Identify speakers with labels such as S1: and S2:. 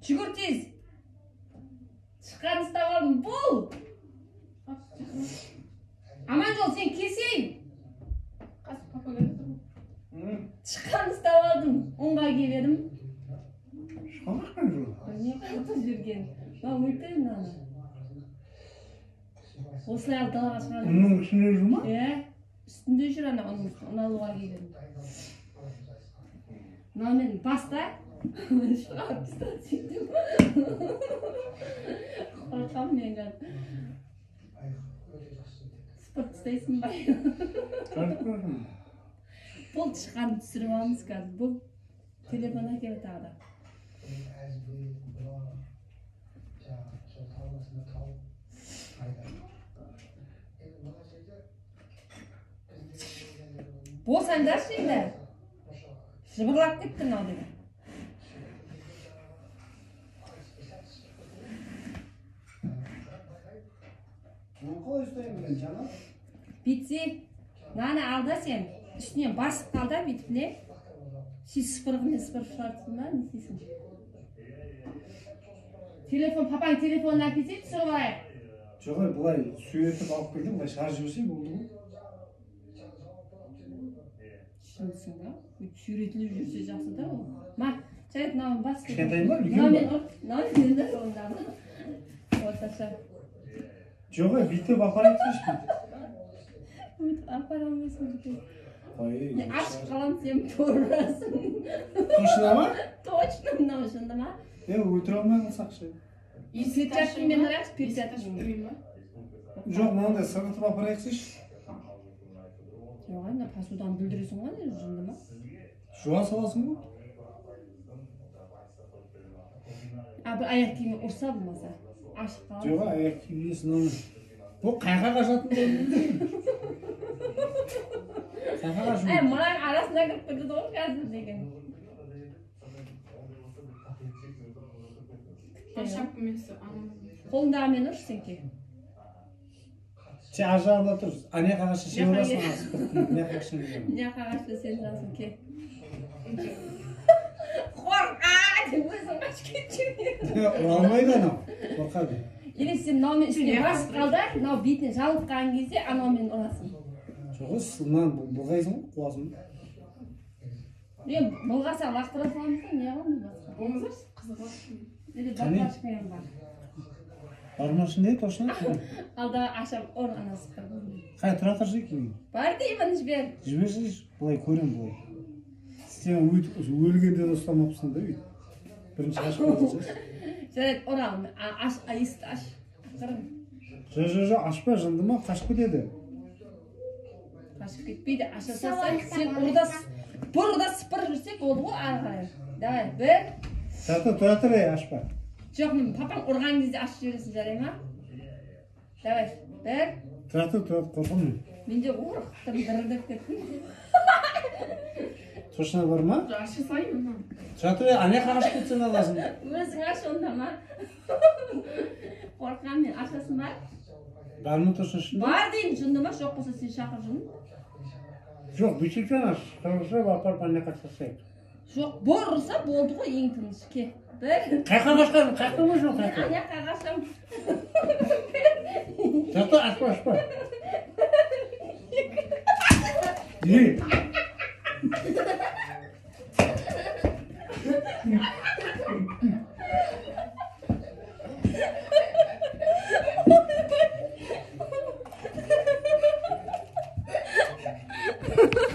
S1: Жүгір тез. Шыққан ұстап алдым, бол. Аман жол, сен келсең.
S2: Қасып папа келді.
S1: Шыққан ұстап алдым, оңға келедім.
S3: Шыққан жол.
S1: Не қатып жүрген. Ба, өйтейін ана. Осылай алып далаға шығады.
S3: Оның үстінде жүр ма?
S1: Үстінде жүр ана, оны алуға келедім. Мынамен баста. Шығарып тастады сөйтіп. Қорқам мен қазір. Спорт істейсің ба?
S3: Қайтып көрдім.
S1: Бұл шыққанды түсіріп аламыз қазір. Бұл телефон әкеліп тағы да. Болсаңдаршы енді. Жыбырлап кетті мынау деген.
S3: Қалай ұстаймын мен жаңа?
S1: Битсе, мынаны ал да сен. Үстінен басып қал да бүйтіп не? Сен сыпырғымен сыпырып шығарсың ба, не істейсің? Телефон, папаң телефонын әкелсе түсіріп алайық.
S3: Жоқ, былай сүйретіп алып келдім, былай шығарып жіберсе болды ғой.
S1: Шынсың ба? Сүйретіліп жүрсе жақсы да ол. Ма, жарайды, мынауын бас.
S3: Кішкентай ма, үлкен ба?
S1: Мынаумен де ондағы. Орташа.
S3: Жоқ, бүйтіп апарайықсыз дейді.
S1: Апара алмайсың бүйтіп.
S3: Ой,
S1: ашып қалам сен тұрасың.
S3: Точно ма?
S1: Точно мынау шынды ма?
S3: Өтіре алмай қалсақ ше.
S1: Перчаткамен ұрайықшы, перчаткамен.
S3: Жоқ, мынандай сырғытып апарайықсыз.
S1: Жоқ, ана посудан бүлдіресің ғой, жынды ма?
S3: Жуа саласың ғой.
S1: Бір аяқ киімі ұрса болмаса. Ашып қалам.
S3: Жоқ, аяқ киімесін оны. Бұл қайға қашатын болды? Қайға қашын?
S1: Мынаң арасына кіріп тұрды ғой қазір деген. Қолындағымен ұршы сен ке.
S3: Сен ажарында тұрсыз. Ане қағашы сен ұрасың асып. Не қағашын деген.
S1: Не қағашы сен ұрасың ке. Қорқа! Деп өзің қашып кетшің.
S3: Ұрамайды анау. Қорқады.
S1: Или сен мынаумен үстіне басып қалда, мынау бетіне жалыққан кезде анаумен ұрасың.
S3: Жоқ, сынан бұлғайсың ғой, қуасың.
S1: Бұлғаса лақтыра саламызда, не қылмыз басқа?
S2: Болмаса қызығы.
S1: Или бақлашпен бар.
S3: Бармашын не точно?
S1: Алда ашам ор анасы қырды.
S3: Қай, тұра тұршы екен?
S1: Бар деймін жібер.
S3: Жіберсіз, бұлай көрем бұлай. Сен өлгенде де ұстамапсың да үйт. Бірінші ашып қалдыңыз.
S1: Жарайды, оралым. Есті аш. Қырым.
S3: Жо, ашпа, жынды ма? Қашып кетеді.
S1: Қашып кетпейді. Аша салсаң, сен бұрғыда сыпырып жүрсек болды ғой ары қарай. Давай, бір.
S3: Тұра тұр, ашпа.
S1: Жоқ, мен папаң ұрған кезде ашып жібересің, жарай ма? Давай, бір.
S3: Тұра тұр, қорқым мен.
S1: Мен де ұрықтым, дырылдап кеттім.
S3: Точно бар ма?
S2: Ашы сайын.
S3: Тұра тұр, ане қағаш кетсен аласың.
S1: Өзің аш онда ма? Қорқам мен, ашасын бар?
S3: Бар ма точно шында?
S1: Бар деймін, жынды ма? Жоқ болса сен шақыр жын.
S3: Жоқ, бүйтсектен аш. Қырғызша апарып ане қашасайық.
S1: Жоқ, бұл ұрса болды ғой ең тыныш. Ке, бір.
S3: Қайқа қашқан, қайқа ма жоқ қайқа?
S1: Ане қағашам.
S3: Тұра тұр, ашпа. Не?
S1: Ha ha ha.